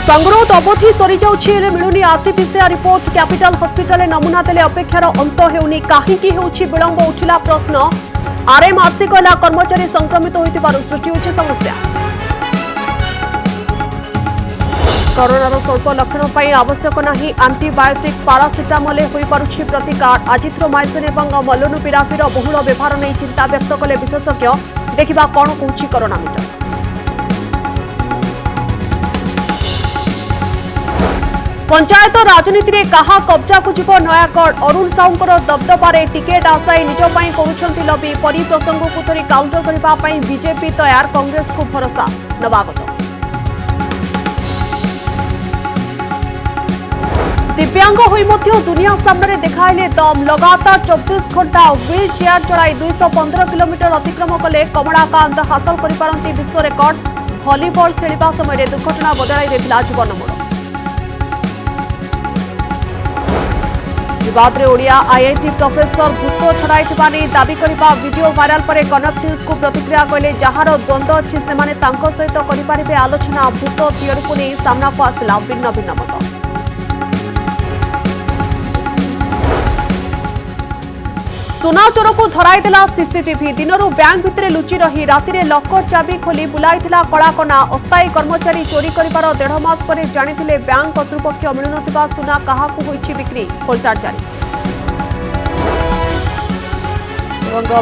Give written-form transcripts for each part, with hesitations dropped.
संगरोध अवधि सरी जाउछि मिलुनी आरटीपीसीआर रिपोर्ट कैपिटल हॉस्पिटल नमूना देले अपेक्षार अंत हेउनी काहीकि हेउछि विलंब उठिला प्रश्न आरएमआरसी कहला कर्मचारी संक्रमित होइतिबारु सृष्टि होछि समस्या कोरोनार स्वल्प लक्षण पर आवश्यक नहीं आंटीबायोटिक पारासिटामोल होई पारुछि प्रतिकार आजिथ्रोमाइसिन एवं मलनुपिराविर बहुल व्यवहार नहीं चिंता व्यक्त कले विशेषज्ञ देखिबा कोन कहूछि कोरोना मीटर। पंचायत राजनीति में कहा कब्जा को जीव नयागढ़ अरुण साहूंकर दबदबारे टिकेट आशायी निज ପାଇଁ କରୁଛନ୍ତି लबी परी प्रसंग को थोड़ी काउंटर करने बीजेपी तैयार कांग्रेस को भरोसा नवागत दिव्यांग होई मध्य दुनिया सामने देखाइले दम लगातार 24 घंटा व्हील चेयर चलाई 215 किलोमीटर अतिक्रम कले कमलाकांत हासिल करिपारंती विश्व रेकर्ड भलीबॉल खेलिबा समय दुर्घटना बदलाई देथिला जीवन मोड़ विवाद ओडिया आईआईटी प्रोफेसर भूत छड़ाई दाबी करने वीडियो वायरल पर कनक न्यूज को प्रतिक्रिया कहले जार द्वंद्व अच्छी से सहित करें आलोचना भूत थियोरी को नहीं सामना को आसला भिन्न भिन्न मत। सुना चोर को धराई देला सीसीटीवी दिनरू बैंक भितर लुचि रही राति लकर चाबी खोली बुलाइथिला कलाकना अस्थायी कर्मचारी चोरी करिवार 1.5 मास पर जानिथिले बैंक कर्तृपक्ष मिलुनथिबा सुना काहाकू होईछि बिक्री खोलताड़ जारी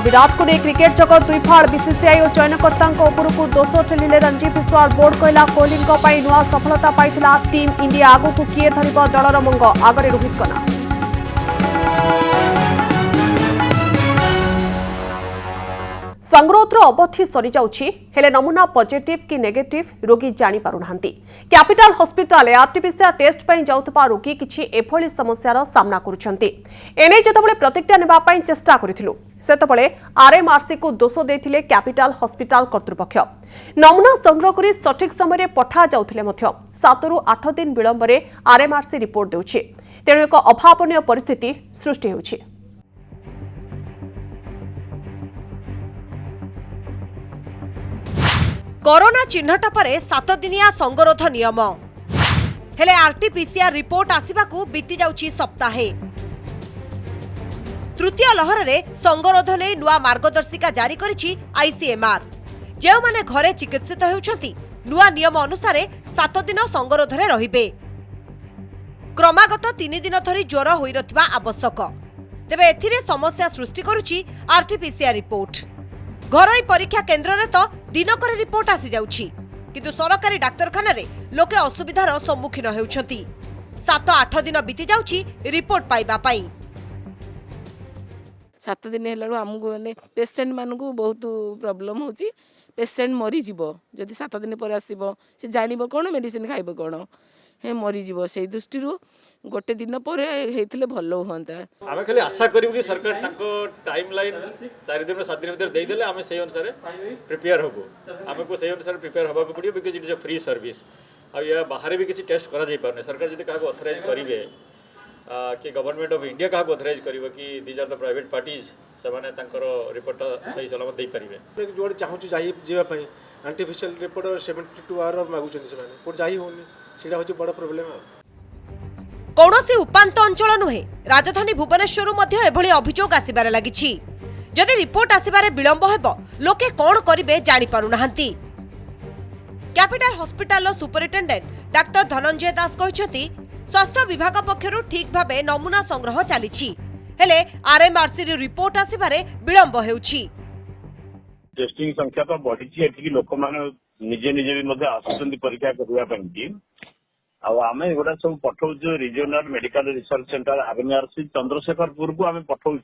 विराट को नहीं क्रिकेट जगत दुई फाड़ बीसीसीआई और चयनकर्ता उपरकू दोष ठेलिले रणजी बिस्वाल बोर्ड कहला कोहली नुआ सफलता पाइथिला टीम इंडिया आगू किए धरिब दलर मंग आगरे रोहित कना संगरोधर अवधि सरी जाउछि हेले नमूना पॉजिटिव कि नेगेटिव रोगी जानि पारु नाहंती कैपिटल हॉस्पिटल आरटीपीसीआर टेस्ट पई जाउतपा रोगी किछि एभली समस्यार सामना करुछंती एने जतबळे प्रतिक्रिया नेबा पई चेष्टा करिथिलु सेतबळे आरएमआरसी को दोष देथिले कैपिटल हॉस्पिटल कर्तृपक्ष नमूना संग्रह करी सठिक समय रे पठा जाउथिले मध्य 7 रु 8 दिन विलंबरे आरएमआरसी रिपोर्ट देउछि तेणु एक अभावनीय परिस्थिति सृष्टि होउछि। कोरोना चिन्हट पर 7 दिनिया संगरोध नियम हेले आरटीपीसीआर रिपोर्ट आसिबाकू बीती जाउछि सप्ताहे तृतीय लहर रे संगरोध ने नुआ मार्गदर्शिका जारी करिछि आईसीएमआर जेउ माने घरे चिकित्सित हेउछंती नुआ नियम अनुसार 7 दिन संगरोध रे रहिबे क्रमागत 3 दिन धरी ज्वर होई रथिबा आवश्यक तेबे एथिरे समस्या सृष्टि करुछि आरटीपीसीआर रिपोर्ट घरोई परीक्षा केन्द्र रे तो दिनकर रिपोर्ट आसी जाउछि किंतु सरकारी डाक्तरखाना रे लोके असुविधार सम्मुखीन हेउछंती 7-8 दिन बीती जाउछि रिपोर्ट पाइबा पई 7 दिन हेलाडू हमको माने पेशेंट मानकू बहुत प्रॉब्लम होची पेशेंट मरी जीवो जदि 7 दिन पर आसीबो से जानिबो कोन मेडिसिन खाइबो कोन हे मरी जीवो सेही दृष्टि रो गोटे दिन पर हेतिले भलो होंता आमे खाली आशा करिवो कि सरकार ताको टाइम लाइन 4 दिन 7 दिन भीतर दे देले आमे सेही अनुसार प्रिपेयर होबो आमे को सेही अनुसार प्रिपेयर होबा को पड़ियो because it is a free service आ या बाहर भी किसी टेस्ट करा जाई पारने सरकार जदि काको ऑथराइज करिवे कि गवर्नमेंट ऑफ इंडिया काको ऑथराइज करिवो कि these are the private parties से माने तांकर रिपोर्ट सही सलामत दे परिवे जोड़ चाहू जाई जेबा पई आर्टिफिशियल रिपोर्ट 72 आवर मागु छथि से माने कोड जाई होनी सेटा होची बड़ प्रॉब्लम है कौनसी उपांत अंचल नुहे राजधानी भुवनेश्वर मध्य एभली अभियोग आसिबार लागिछि जदि रिपोर्ट आसिबारे विलंब हेबो लोके कोन करिवे जानि पारु नाहंती capital hospital superintendent doctor Dhananjay Das कहिसथि स्वास्थ्य विभाग पक्षरु ठीक भाबे नमूना संग्रह चलिछि हेले आरएमआरसी रे रिपोर्ट आसिबारे विलंब हेउछि टेस्टिंग संख्या तो बढ़ी एठी लोक माने निजे निजे भी मध्य आसुचंती परीक्षा करबा पई आमे गोटा सब पठाऊँ regional medical research centre RMRC Chandrasekharpur को आम पठाऊँ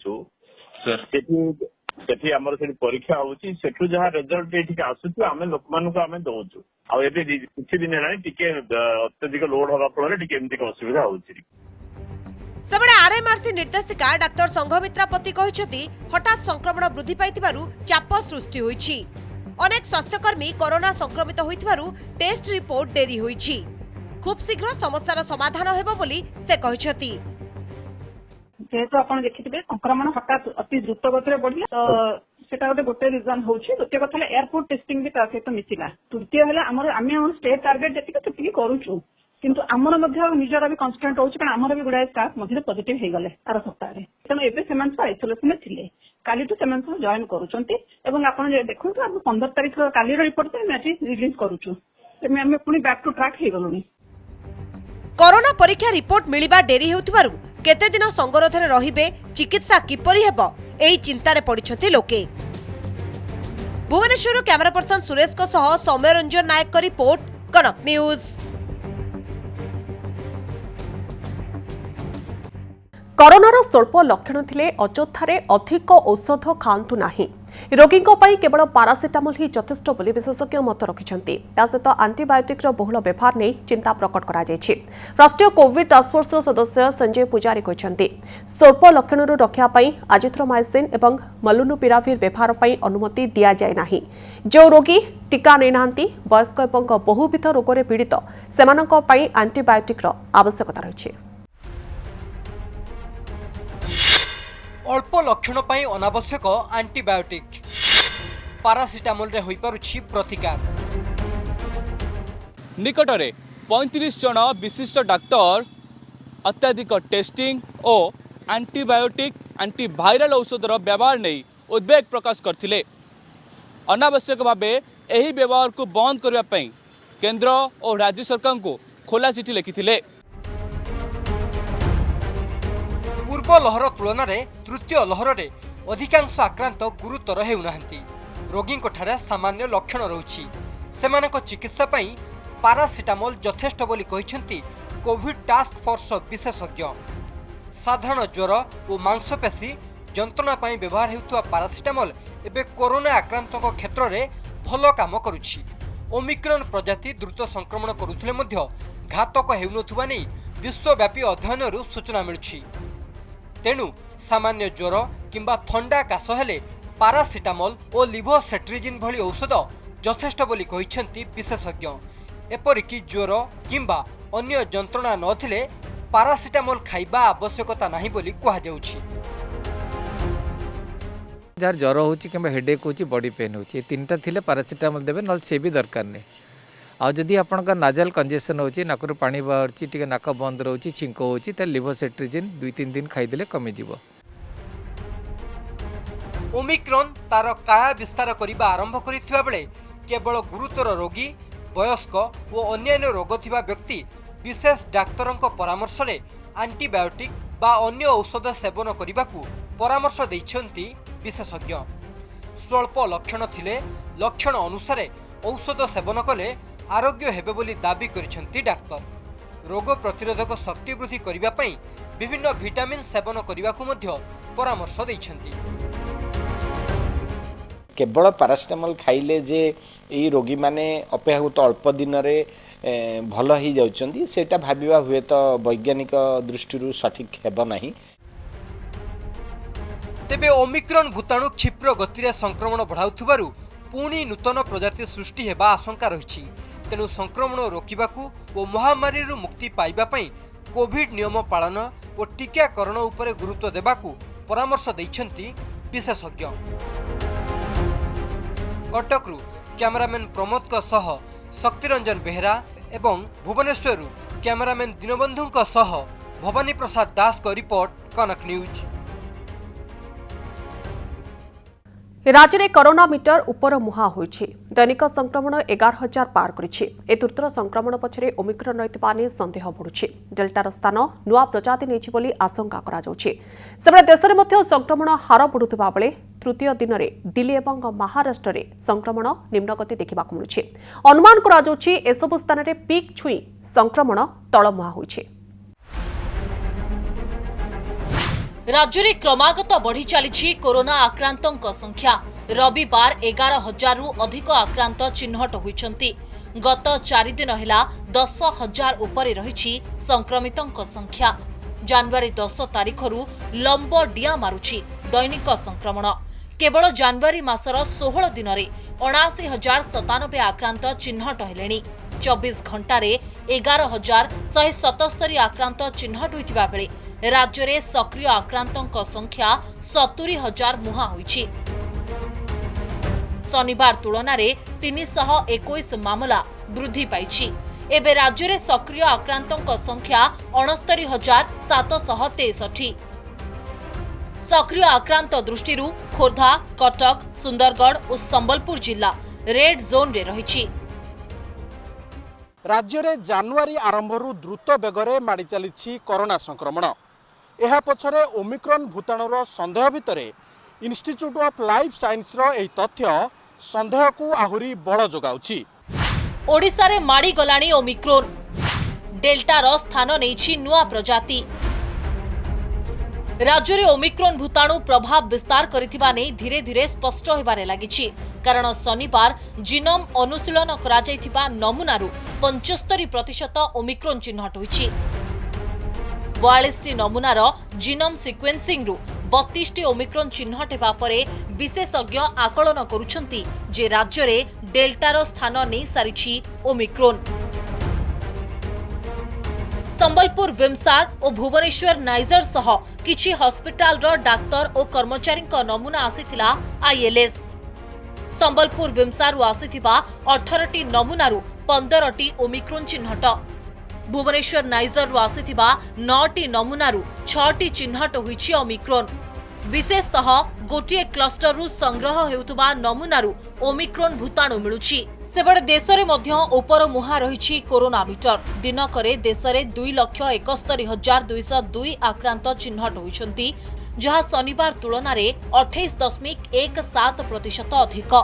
परीक्षा होची सेठू जहाँ रिजल्ट ये आसुचु आम लोक मानक आम दौचु आबे किछि दिन है अत्यधिक लोड हवा फल एमती असुविधा होची सबडे आरएमआरसी निर्देशिका डाक्टर संघमित्रा पति कहिसथि हठात संक्रमण वृद्धि पाइतिबारु चाप सृष्टि होईछि अनेक स्वास्थ्यकर्मी कोरोना संक्रमित होइतिबारु टेस्ट रिपोर्ट डेरी होईछि खूब शीघ्र समस्यार समाधान हेबो बोली से कहिसथि जेहेतु आपण देखिथिबे संक्रमण हठात अति द्रुत गतिरे बढ़िला तो सेटा गोटे रिजन होउछि द्वितीय कथा एयरपोर्ट टेस्टिंग भी ता सहित मिसिला तृतीय हला हमर आमे स्टेट टार्गेट जति कति करूछु କିନ୍ତୁ ଆମର ମଧ୍ୟ ନିଜର ବି କନଷ୍ଟାଣ୍ଟ ରହୁଛି କାରଣ ଆମର ବି ଗୁଡ଼ାଏ ଷ୍ଟାଫ୍ ମଧ୍ୟରେ ପଜିଟିଭ ହେଇଗଲେ ଆର ସପ୍ତାହରେ। ତେଣୁ ଏବେ ସେମାନେ ସବୁ ଆଇସୋଲେସନରେ ଥିଲେ, କାଲିଠୁ ସେମାନେ ସବୁ ଜଏନ୍ କରୁଛନ୍ତି ଏବଂ ଆପଣ ଦେଖନ୍ତୁ ଆମେ 15 ତାରିଖ କାଲିର ରିପୋର୍ଟ ଆମେ ଆଜି ରିଲିଜ କରୁଛୁ। ଆମେ ପୁଣି ବ୍ୟାକ୍ ଟୁ ଟ୍ରାକ୍ ହେଇଗଲୁଣି। କରୋନା ପରୀକ୍ଷା ରିପୋର୍ଟ ମିଳିବା ଡେରି ହେଉଥିବାରୁ କେତେ ଦିନ ସଙ୍ଗରୋଧରେ ରହିବେ, ଚିକିତ୍ସା କିପରି ହେବ, ଏହି ଚିନ୍ତାରେ ପଡ଼ିଛନ୍ତି ଲୋକେ। ଭୁବନେଶ୍ୱରରୁ କ୍ୟାମେରା ପର୍ସନ ସୁରେଶଙ୍କ ସହ ସୌମ୍ୟ ରଞ୍ଜନ ନାୟକଙ୍କ ରିପୋର୍ଟ, କନକ ନ୍ୟୁଜ୍। କରୋନାର ସ୍ୱଳ୍ପ ଲକ୍ଷଣ ଥିଲେ ଅଯଥାରେ ଅଧିକ ଔଷଧ ଖାଆନ୍ତୁ ନାହିଁ। ରୋଗୀଙ୍କ ପାଇଁ କେବଳ ପାରାସିଟାମଲ ହିଁ ଯଥେଷ୍ଟ ବୋଲି ବିଶେଷଜ୍ଞ ମତ ରଖିଛନ୍ତି। ତା ସହିତ ଆଣ୍ଟିବାୟୋଟିକ୍ର ବହୁଳ ବ୍ୟବହାର ନେଇ ଚିନ୍ତା ପ୍ରକଟ କରାଯାଇଛି। ରାଷ୍ଟ୍ରୀୟ କୋଭିଡ୍ ଟାସ୍କଫୋର୍ସର ସଦସ୍ୟ ସଞ୍ଜୟ ପୂଜାରୀ କହିଛନ୍ତି, ସ୍ୱଳ୍ପ ଲକ୍ଷଣରୁ ରକ୍ଷା ପାଇଁ ଆଜିଥ୍ରୋମାଇସିନ୍ ଏବଂ ମଲୁନୁପିରାଭିର ବ୍ୟବହାର ପାଇଁ ଅନୁମତି ଦିଆଯାଏ ନାହିଁ। ଯେଉଁ ରୋଗୀ ଟିକା ନେଇନାହାନ୍ତି, ବୟସ୍କ ଏବଂ ବହୁବିଧ ରୋଗରେ ପୀଡ଼ିତ, ସେମାନଙ୍କ ପାଇଁ ଆଣ୍ଟିବାୟୋଟିକ୍ର ଆବଶ୍ୟକତା ରହିଛି। अल्प लक्षण पाई अनावश्यक आंटीबायोटिक पारासिटामोल रे होई पारुछि प्रतिकार। निकटरे 35 जन विशिष्ट डाक्तर अत्याधिक टेस्टिंग और आंटीबायोटिक आंटीभाइरल औषधर व्यवहार नहीं उद्वेग प्रकाश करथिले। अनावश्यक भावे एही व्यवहार को बंद करबा पई केंद्र और राज्य सरकार को खोला चिठी लिखिथिले। पूर्व लहर तुलन में तृतीय लहर रे अधिकांश आक्रांत गुरुतर हेउनाहांती। रोगी सामान्य लक्षण रहुछि। सेमानक चिकित्सा पई पारासिटामोल यथेष्ट बोली कहिसेंती कोविड टास्क फोर्स विशेषज्ञ। साधारण ज्वर और मांसपेशी जंत्रणा पई व्यवहार हेउतुवा पारासिटामोल एबे कोरोना आक्रांतक क्षेत्र में भल काम करुछि। ओमिक्रॉन प्रजाति द्रुत संक्रमण करुथिले मध्य घातक हेउनथुवा नै विश्वव्यापी अध्ययनरु सूचना मिलुछि। तेणु सामान्य ज्वर किंबा थंडा काश हेले पारासिटामोल और लिवोसेट्रिजिन भली औषध यथेष्ट बोली कहिसेंती विशेषज्ञ। एपरिकी ज्वर किंबा अन्य जंत्रणा नथिले पारासिटामोल खाइबा आवश्यकता नाही बोली कहा जाउछि। जार ज्वर होची किंबा हेडेक होची बॉडी पेन होची तीनटा थिले पारासिटामोल देबे नल से भी दरकार नै। आ जदि आपनका नाजल कंजेशन होची नाकरु पानी बाहरची टिके नाक बंद रहउची छिंको होची त लिवोसेट्रिजिन 2-3 दिन खाइदेले कमी जिवो। ओमिक्रॉन तार काया विस्तार करिबा आरंभ करिथिबा बेले केवल गुरुतर रोगी, वयस्क और अन्यान्य रोग थिबा व्यक्ति विशेष डाक्तरंक परामर्श रे एंटीबायोटिक बा अन्य औषध सेवन करिबाकू परामर्श दैछंती विशेषज्ञ। स्वल्प लक्षण थिले लक्षण अनुसार औषध सेवन कले आरोग्य हेबे बोली दाबी करिसेंती डाक्तर। रोग प्रतिरोधक शक्ति वृद्धि करिबा पई विभिन्न विटामिन सेवन करिबाकू मध्य परामर्श दैछंती। केवल पारासिटामोल खाइले जे एई रोगी माने अपेक्षाकृत अल्प दिन रे भल ही जाउछंती सेटा भाबिबा हुए तो वैज्ञानिक दृष्टि सठिक हेबो नाही। तेबे ओमिक्रॉन भूताणु क्षिप्र गति रे संक्रमण बढ़ाउथुबारु पुणी नूतन प्रजाति सृष्टि हेबा आशंका रहिछि। तेणु संक्रमण रोकिबाकू और महामारी मुक्ति पाइबा पई कोविड नियम पालन और टीकाकरण उपरे गुरुत्व देबाकू परामर्श दैछंती विशेषज्ञ। कटकरू कैमरामैन प्रमोद सह शक्तिरंजन बेहरा एवं भुवनेश्वरु कैमरामैन दीनबंधु सह भवानी प्रसाद दास को रिपोर्ट, कनक न्यूज। राज्य में कोरोना मीटर उपर मुहा होइछि। दैनिक संक्रमण 11,000 पार करिछि। ए तृतीय संक्रमण पछरे ओमिक्रॉन रहितबा ने संदेह बढ़ुछि। डेल्टार स्थान नुआ प्रजाति नेछि बोली आशंका करा जाउछि। सेबरे देश में मध्य संक्रमण हार बढ़ुथिबा बेले तृतीय दिन में दिल्ली और महाराष्ट्र में संक्रमण निम्नगति देखा मिलुछि। अनुमान करा जाउछि एसबु स्थान में पीक छुई संक्रमण तलमुहा होइछि। राज्य में क्रमागत बढ़ी चली कोरोना आक्रांतों संख्या। रविवार 11,000 रु अधिक आक्रांत चिन्हट होइछंती। गत 4 दिन है 10,000 उपरे रही संक्रमितों संख्या। जनवरी 10 तारिख रु लंब डिया मारुछि दैनिक संक्रमण। केवल जनवरी मासर 16 दिन में 79,097 आक्रांत चिन्हट हेलेनी। 24 घंटे 11,177 आक्रांत चिन्हट होइतिबा बेले राज्य में सक्रिय आक्रांतों संख्या 70,000 मुहा होइछि। शनिवार तुलन में 321 मामला वृद्धि पाइछि। एबे राज्य में सक्रिय आक्रांतों संख्या 69,763। सक्रिय आक्रांत दृष्टि खोर्धा, कटक, सुंदरगढ़ और संबलपुर जिला रेड जोन रे रही। राज्य में जानुआरी आरंभरू द्रुत बेगरे माड़ी चली कोरोना संक्रमण। यह पछरे ओमिक्रॉन भूताणुर संदेह भितर इंस्टीट्यूट ऑफ लाइफ साइंस यह तथ्य संदेह को आहुरी बल जोगाउछि। ओडिशा रे माड़ी गलाणी ओमिक्रॉन, डेल्टार स्थान नेछि नुआ प्रजाति। राज्य में ओमिक्रॉन भूताणु प्रभाव विस्तार करिथिबा नै धीरे धीरे स्पष्ट होबारे लागिछि, कारण शनिवार जीनोम अनुशीलन करा जायथिबा नमूनारू 75% ओमिक्रॉन चिन्हट होइछि। 42 नमूनार जीनोम सिक्वेन्सिंग रु 32 ओमिक्रॉन चिन्हट हेबा परे विशेषज्ञ आकलन करुछंती जे राज्य रे डेल्टार स्थान नै सारिछि ओमिक्रॉन। संबलपुर विमसार और भुवनेश्वर नाइजर सह किछि हॉस्पिटल रो डाक्टर और कर्मचारी नमूना आसीथिला आईएलएस। संबलपुर विमसार आसीथिबा 18टी नमूनारू 15टी ओमिक्रॉन चिन्हट। भुवनेश्वर नाइजर आसीथिबा 9टी नमूनारू 6टी चिन्हट होइछि ओमिक्रॉन। विशेषतः गोटे क्लस्टर रु संग्रह हेउतबा नमूनारू ओमिक्रॉन भूताणु मिलुछि। सेबडे देश रे मध्य ऊपर मुहा रहिछि कोरोना मीटर। दिनकरे देश रे 2,71,202 आक्रांत चिन्हट होइछंती, जहा शनिवार तुलना रे 28.17% अधिक।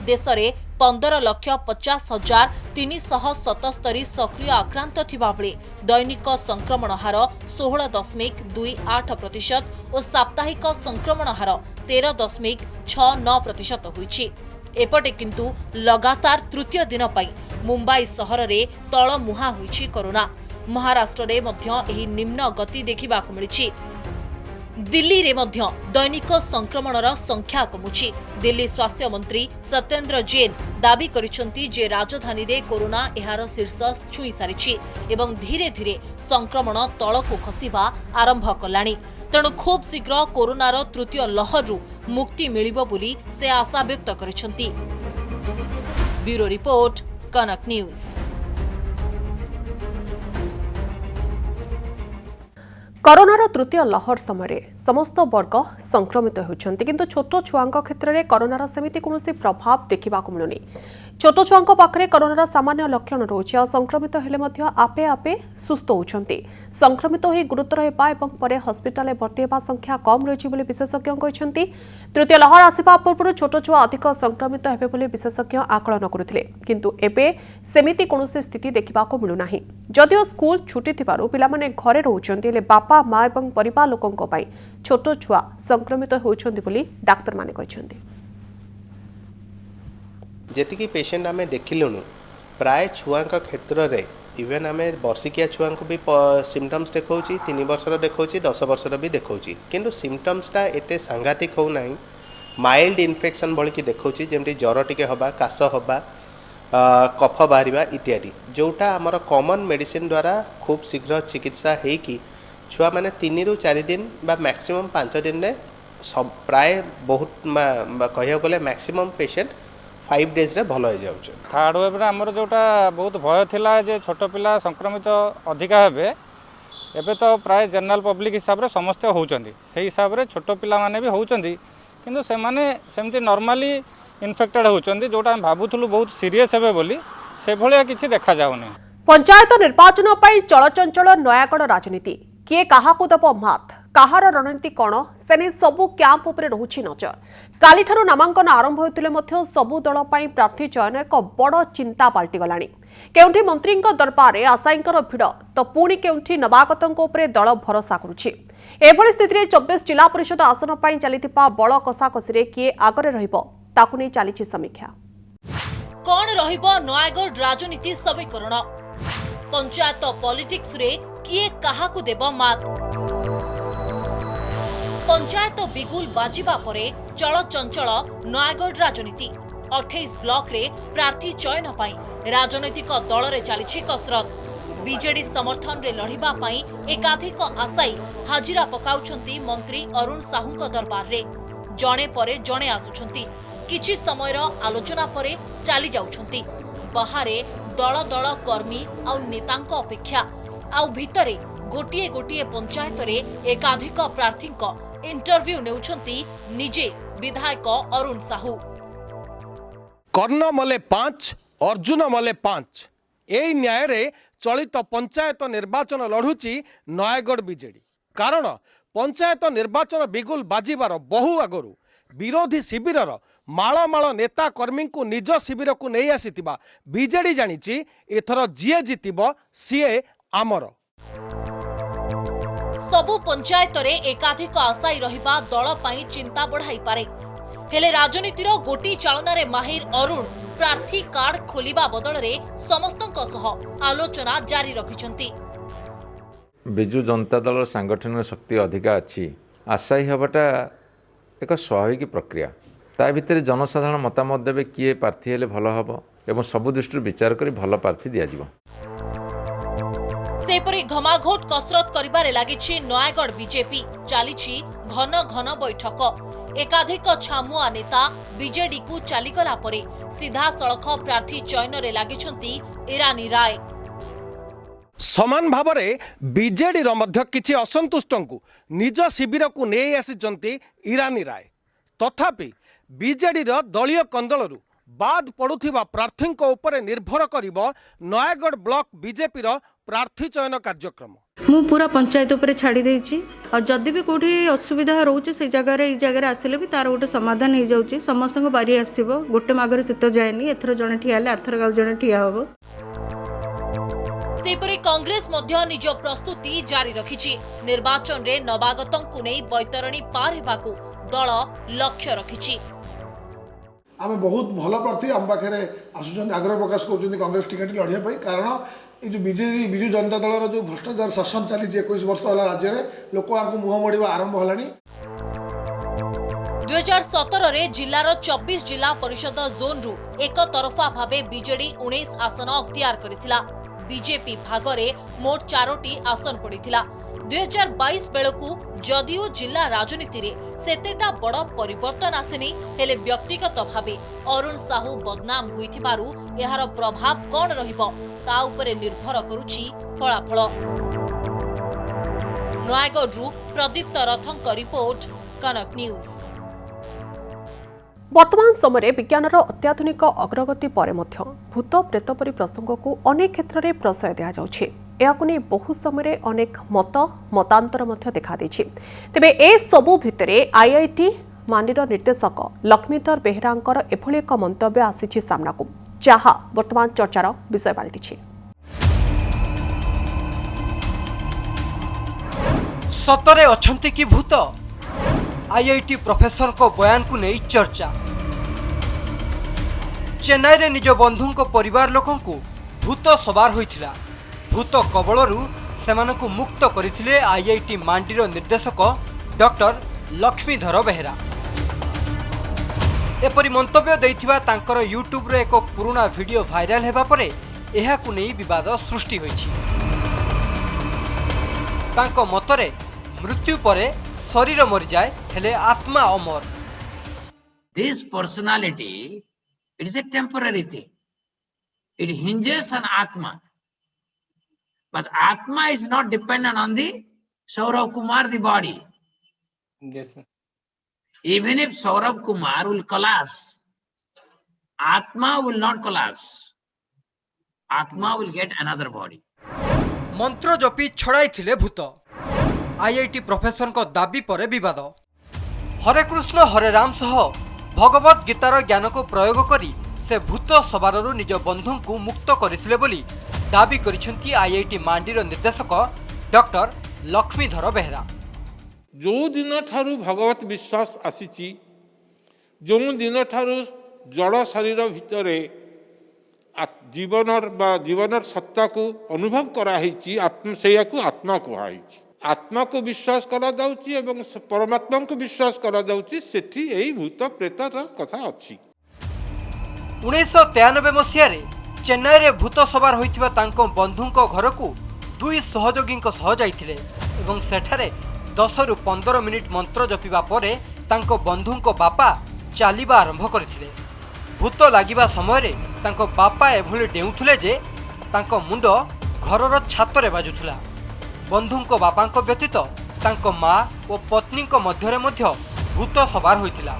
देश रे 15,50,377 सक्रिय आक्रांत थिबा बेले दैनिक संक्रमण हार 16.28% और साप्ताहिक संक्रमण हार 13.69% होइछि। एपटे किंतु लगातार तृतीय दिन पई मुंबई सहर रे तळ मुहा होइछि कोरोना। महाराष्ट्र रे मध्य एही निम्न गति देखिबाकु मिलिछि। दिल्ली रे मध्य दैनिक संक्रमणर संख्या कमुछि। दिल्ली स्वास्थ्य मंत्री सत्येंद्र जैन दाबी करिसंती जे राजधानी रे कोरोना एहार शीर्ष छुई सारिछि एवं धीरे धीरे संक्रमण तळकु खसिबा आरंभ कलाणी। तेणु खूब शीघ्र कोरोनार तृतीय लहररू मुक्ति मिलिबो बोली से आशा व्यक्त करिसंती। ब्यूरो रिपोर्ट, कनक न्यूज। कोरोनार तृतीय लहर समय समस्त वर्ग संक्रमित होती, किंतु छोट छुआंक क्षेत्र में कोरोनार सेमिति कौनसी प्रभाव देखा मिलुनी। छोट छुआंक पाखरे कोरोनार सामान्य लक्षण रोचे और संक्रमित हेले मध्य आपे आपे सुस्थ होती। संक्रमित हो गुरुतर हेबा एवं परे हस्पिटाल भर्ती हेबा संख्या कम रही विशेषज्ञ कहते। तृतीय लहर आसवा पूर्व छोट छुआ अधिक संक्रमित हेबे बोली विशेषज्ञ आकलन करुथिले, किंतु एबे सेमिति कौनसी स्थिति देखा मिलूना। जदिओ स्कूल छुट्टी थिबारु पिलामाने घरे रहुचंती, हेले बापा माँ एवं परिवार लोकंक पई छोट छुआ संक्रमित होउछंती बोली डाक्टर माने कहछंती। जेतिकी पेशेंट आमे देखिलुनु प्राय छुआंक क्षेत्र रे इवेन आमे वर्षिकिया छुआंक भी सिम्पटम्स देखौची, 3 वर्षर देखौची, 10 वर्षर भी देखौची, किंतु सिम्पटम्सटा एते सांघातिक हो नाही। माइल्ड इन्फेक्शन भली कि देखौची, जेमति ज्वर टिके हबा, काश हबा, कफ बाहरिबा इत्यादि, जोटा आमर कॉमन मेडिसिन द्वारा खूब शीघ्र चिकित्सा हेकी छुआ माने 3 रु 4 दिन बा मैक्सिमम 5 दिन रे सब प्राय बहुत कहिया गले मैक्सिमम पेशेंट 5 डेज रे भल हो जाउछ। थर्ड वेव रे हमर जोटा बहुत भय थिला जे छोट पिला संक्रमित अधिका हेबे, एबे तो प्राय जनरल पब्लिक हिसाब रे समस्त होउचंदी, सेही हिसाब रे छोट पिला माने भी होउचंदी, किंतु से माने सेमति नॉर्मली इन्फेक्टेड होउचंदी, जोटा हम भाबुथलु बहुत सीरियस हेबे बोली से भलिया किछि देखा जाउनी। पंचायत निर्वाचन पई चलचंचल नयागढ़ राजनीति, किए काहाकू दब मात, काहार रणनीति कौन से सबु क्यांप उपरे रहुछि नजर। काली ठारू नामांकन आरंभ होइतिले मध्य सबु दल पई प्रार्थी चयन एक बड़ चिंता पाल्टी गलाणी। केउंठी मंत्रींक दरबार रे आशायींकर भिड़ तो पुणी केउंठी नवागतंक उपरे दल भरोसा करुछि। एभली स्थिति 24 जिला परिषद आसन पई चलिथिबा बड़ कसाकसी रे किए आगरे रहिबो ताकू नै चलिछि समीक्षा। कौन रहिबो नयागढ़ राजनीति समीकरण, पंचायत पॉलिटिक्स रे किए काहाकू देब मात। पंचायत बिगुल बाजिबा परे चलचंचल नयागढ़ राजनीति। 28 ब्लॉक रे प्रार्थी चयन पाई राजनैतिक दल रे चलिछि कसरत। बीजेडी समर्थन रे लढिबा पाई एकाधिक आशायी हाजिरा पकाउछंती मंत्री अरुण साहूଙ୍କ दरबार रे। जणे परे जणे आसुछंती, किछि समयर आलोचना परे चाली जाउछंती। बाहारे दल दल कर्मी आ नेतांक अपेक्षा आउ भितरे गोटिए गोटिए पंचायत रे एकाधिक प्रार्थी इंटरव्यू नेउछंती निजे विधायक अरुण साहू। कर्ण मले 5 अर्जुन मले 5 एई न्याय रे चलित पंचायत निर्वाचन लढुची नयागढ़ बीजेडी। कारण पंचायत निर्वाचन बिगुल बाजिबार बहु आगरू विरोधी शिविरर माଳ माଳ नेता कर्मी को निज शिविर को नहीं आसीथिबा बीजेडी जानिछि एथर जिए जितिबो सीए आमर। सबु पंचायत रे एकाधिक आशायी रहिबा दल पई चिंता बढ़ाई पारे हेले राजनीतिर गोटी चालना रे माहिर अरुण प्रार्थी कार्ड खोलिबा बदल रे समस्तक सह आलोचना जारी रखिछंती। बिजु जनता दल सांगठनिक शक्ति अधिका अच्छी आशायी हबाटा एक स्वाभाविक प्रक्रिया ता भितर जनसाधारण मतामत देवे किए प्रार्थी हेले भल हबो एवं सबु दृष्टि विचार करी भल प्रार्थी दिया जिवो। सेपरी घमाघोट कसरत करिबारे लागिछि नयागढ़ बीजेपी चालिछि घन घन बैठक एकाधिक छामुआ नेता बीजेडी को चलीगला परे सीधा सड़क प्रार्थी चयन रे लागिछंती ईरानी राय। समान भाव में बीजेडी मध्य किछि असंतुष्ट को निज शिविर को नहीं आसी ईरानी राय तथापि बीजेडी दलीय कंदलरू बाद पड़ुथिबा प्रार्थी उपर निर्भर करिबो नयागढ़ ब्लॉक बीजेपी प्रार्थी चयन कार्यक्रम। मु पूरा पंचायत उपर छाड़ी देछि और जदि भी कोठी असुविधा रोचे से जगह आसिले भी तार गोटे समाधान हो जाउछि समस्त को बारी आसीबो गोटे मागरे सित जायनी एथर जने ठिया ले आर्थर गाउ जने ठिया होबो। सेपरी कांग्रेस मध्य निज प्रस्तुति जारी रखिछि निर्वाचन रे नवागतंकु नै बैतरणी पार हेबाकू दल लक्ष्य रखिछि। आमे बहुत भल प्रार्थी आम पाखे आसुचन आग्रह प्रकाश कर कांग्रेस टिकेट लड़िया कारण ये जो बीजेपी विजु जनता दल जो भ्रष्टाचार शासन चली 21 वर्ष है राज्य में लोक मुह मोड़ा आरंभ है। 2017 रे जिल्लार 24 जिला परिषद जोन रु एक तरफा भावे बीजेडी 19 आसन अख्तियार करिथिला। बीजेपी भागरे मोट 4टी आसन पड़िथिला। 2022 बेलकू जदिओ जिला राजनीति रे सेतेटा बड़ परिवर्तन आसेनी हेले व्यक्तिगत भावे अरुण साहू बदनाम होइथिबारु एहार प्रभाव कोन रहिबो ता उपरे निर्भर करुछि फलाफल। नयागढ़ प्रदीप्त रथंक रिपोर्ट कनक न्यूज। वर्तमान समय विज्ञानर अत्याधुनिक अग्रगति पर मध्य भूत प्रेत परी प्रसंग को अनेक क्षेत्र में प्रश्रय दि जाउछि। एहाकु नै बहु समय अनेक मतांतर देखा देछि। तेबे ए सबु भितरे आईआईटी मांडीर निर्देशक लक्ष्मीधर बेहेरांकर एभली एक मंतव्य आसीछि सामनाकु जहा वर्तमान चर्चार विषय पालटिछि। सतरे अछंती कि भूत आईआईटी प्रोफेसर को बयान को नहीं चर्चा। चेन्नई रे निज बंधु को परिवार लोकों को भूत सवार होइथिला। भूत कबलरू सेमानकु मुक्त करिथिले आईआईटी मांडीर निर्देशक डॉक्टर लक्ष्मीधर बेहेरा। एपरी मंतव्य दैथिबा तांकर यूट्यूब रे एक पुराना वीडियो वायरल हेबा परे एहाकु नै विवाद सृष्टि होइछि। तांको मतरे मृत्यु परे शरीर मरि जाए हेले आत्मा अमर। This personality, it is a temporary thing. It hinges on Atma. But Atma is not dependent on the Saurav Kumar, the body. Yes, sir. Even if Saurav Kumar will collapse, Atma will not collapse. Atma will get another body. मंत्र जपी छड़ाई भूत IIT professor को दाबी पर विवाद। हरे कृष्ण हरे राम सह भगवत guitar ज्ञान को प्रयोग करी से भूत सवाररू निज बंधु को मुक्त करथिले बोली दाबी करिसेंती आईआईटी मांडीर निर्देशक डॉक्टर लक्ष्मीधर बेहेरा। जो दिन ठारू भगवत विश्वास आसीची जो दिन ठारू जड़ शरीर भितरे जीवनर सत्ता को अनुभव कराई आत्म सेया को आत्मा कहुई। आत्मा को विश्वास करा जाउची एवं परमात्मा को विश्वास करा जाउची सेठी एही भूत प्रेतर कथा अछि। 1993 मसीह चेन्नई रे भूत सवार होइतिबा तांको बंधुको घर को दुई सहयोगी सह जाइथिले एवं सेठारे 10 रु 15 मिनिट मंत्र जपिबा परे तांको बंधुको बापा चालिबा आरंभ करथिले। भूत लागिबा समय तांको बापा एभली डेउथुले जे तांको मुंड घरर छातरे बाजुथुला। बंधुंको बापांको व्यतीत तांको माँ और पत्नींको मध्यरे मध्य भूत सवार होइतिला।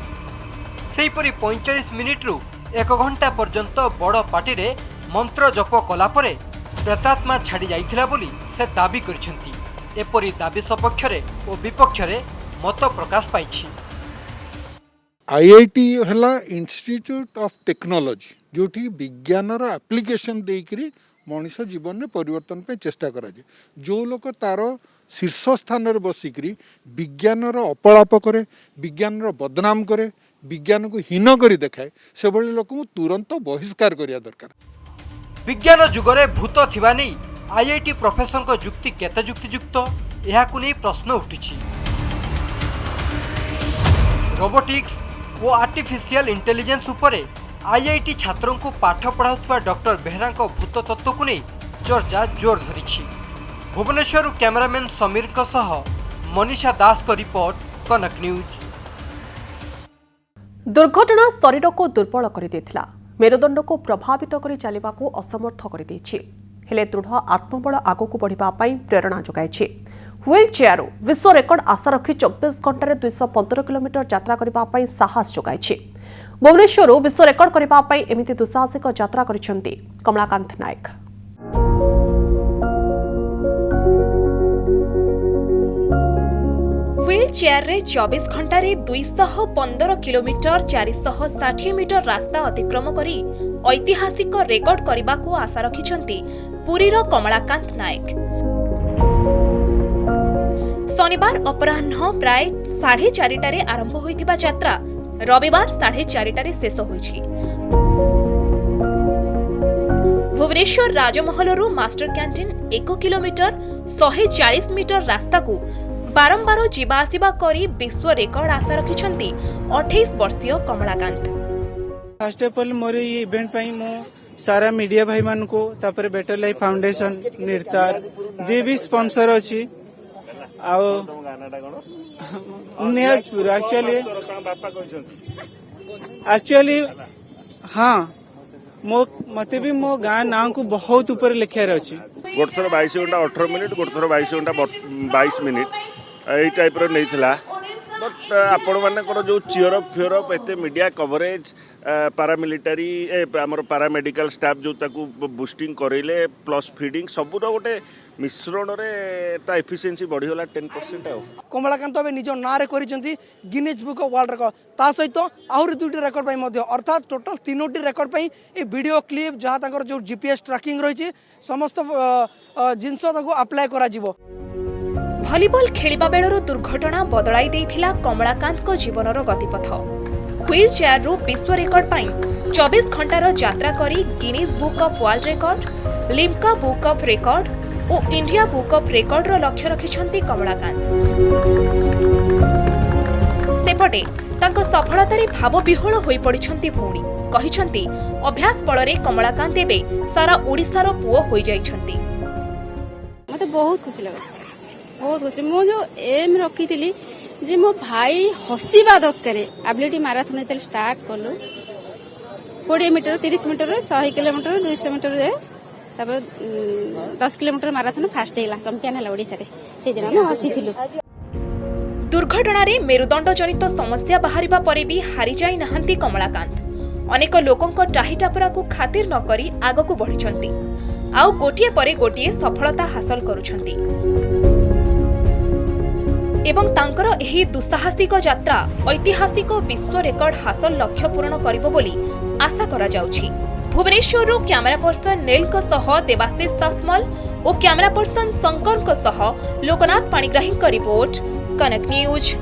सेहीपरि 45 मिनिट्रु 1 घंटा पर्यंत बड़ पार्टी रे मंत्र जप कला परे प्रेतात्मा छाड़ी जाइथिला बोली से दाबी करिसेंती। एपरि दाबी सपक्षरे और विपक्षरे मत प्रकाश पाइछि। आईआईटी हला इंस्टीट्यूट ऑफ टेक्नोलॉजी जोठी विज्ञानर एप्लिकेशन देकरी मनुष्य जीवन में परिवर्तन पे चेष्टा करा जाए। जो लोक तार शीर्ष स्थान रे बसिकरी विज्ञानर अपलाप करे, विज्ञानर बदनाम करे, विज्ञान को हीन करी देखाए, से भली लोक को तुरंत बहिष्कार करिया दरकार। विज्ञान जुगरे भूत थिबा नै आईआईटी प्रोफेसर को जुक्ति केते युक्तियुक्त एहाकु नै प्रश्न उठिछि। रोबोटिक्स और आर्टिफिशियल इंटेलिजेंस उपरे आईआईटी छात्रों को पाठ पढ़ाउथवा डॉक्टर बेहरा भूत तत्व को नहीं चर्चा जोर धरी। भुवनेश्वर कैमरामैन समीर सह मनीषा दास को रिपोर्ट, कनक न्यूज। दुर्घटना शरीर को दुर्बल कर देथिला, मेरुदंड को प्रभावित कर चलने को असमर्थ कर देछि, हेले दृढ़ आत्मबल आगक बढ़िबा पई प्रेरणा जोगाइछि। व्हील चेयर विश्व रेकर्ड आशा रखी 24 घंटे 215 किलोमीटर यात्रा करबा पई साहस जोगाइछि। भुवनेश्वर विश्व रेकर्ड करबा पई एमिति दुसाहसिक यात्रा करिसेंती कमलाकांत नायक। व्हील चेयर रे 24 घंटा रे 215 किलोमीटर 460 मीटर रास्ता अतिक्रम करी ऐतिहासिक रेकर्ड करबा को आशा रखिसेंती पुरीर कमलाकांत नायक। शनिवार अपराह्न प्राय 4:30 आरंभ होइतिबा यात्रा रविवार 4:30 शेष होइछि। भुवनेश्वर राजमहलरू मास्टर कैंटीन 1 किलोमीटर 140 मीटर रास्ता को बारंबार जीवा आसिबा करी विश्व रेकर्ड आशा रखिछंती 28 वर्षीय कमलाकांत। फर्स्ट ऑफ ऑल मोर ये इवेंट पई मो सारा मीडिया भाई मान को तापर बेटर लाइफ फाउंडेशन निर्तार जे भी स्पॉन्सर अछि एक्चुअली हाँ मते भी मो गाँ ना को बहुत ऊपर लिखार अच्छी। गोटे थर 22 घंटा 18 मिनिट, गोटे थर 22 घंटा 22 मिनिट यही टाइप नहीं थिला। बट आपण मानकर जो चियर अफ फियर अफ एते मीडिया कवरेज पारामिलिटारी आमर पारामेडिकल स्टाफ जो ताकू बुस्टिंग करेले प्लस फीडिंग सबुर गोटे मिश्रण रे ता एफिशिएंसी बढ़िगला 10%। कमलाकांत अबे निज नारे करिसेंती Guinness book of world record ता सहित आहुरी 2टी रेकॉर्ड पई मध्ये अर्थात टोटल 3टी रेकॉर्ड पई ए वीडियो क्लिप जहां ताकर जो जीपीएस ट्रैकिंग रहिछि समस्त जिंस ताको अप्लाई करा जिवो। भलिबल खेलिबा बेलर दुर्घटना बदलाई देइथिला कमलाकांत को जीवनर गतिपथ। व्हील चेयर रू विश्व रेकॉर्ड पई 24 घंटार यात्रा करी Guinness book of world record, Limca book of record और इंडिया बुक ऑफ रेकॉर्ड रो लक्ष्य रखिछंती कमलाकांत। सेपटे तांको सफलतारे भाव विह्वल होई पड़िछंती भौणी कहिछंती अभ्यास बଳରେ कमलाकांत एबे सारा ओडिसार पुओ होई जाइछंती। मते बहुत खुशी लगा, बहुत खुशी। मो जो एम रखी थी जे मो भाई हसीबा दरकार एबिलिटी मैराथन एतल स्टार्ट कलु 20 मीटर 30 मीटर 100 किलोमीटर 200 मीटर जे तापर 10 किलोमीटर मैराथन फास्ट हेला चैंपियन हला ओडिसा रे से दिन हम हसीथिलु। दुर्घटना रे मेरुदंड जनित समस्या बाहरिबा परे भी हारि जाई नहंती कमलाकांत। अनेक लोकंक टाहिटापरा को खातिर न करी आगको बढ़िछंती आउ गोटिए परे गोटिए सफलता हासिल करूछंती एवं तांकर एही दुस्साहसिक यात्रा ऐतिहासिक विश्व रेकॉर्ड हासिल लक्ष्य पूर्ण करिबो बोली आशा करा जाउछि। भुवनेश्वर कैमरा पर्सन नील सह देवाशीष दासमल और कैमरा पर्सन शंकर सह लोकनाथ पाणिग्राही रिपोर्ट, कनक न्यूज।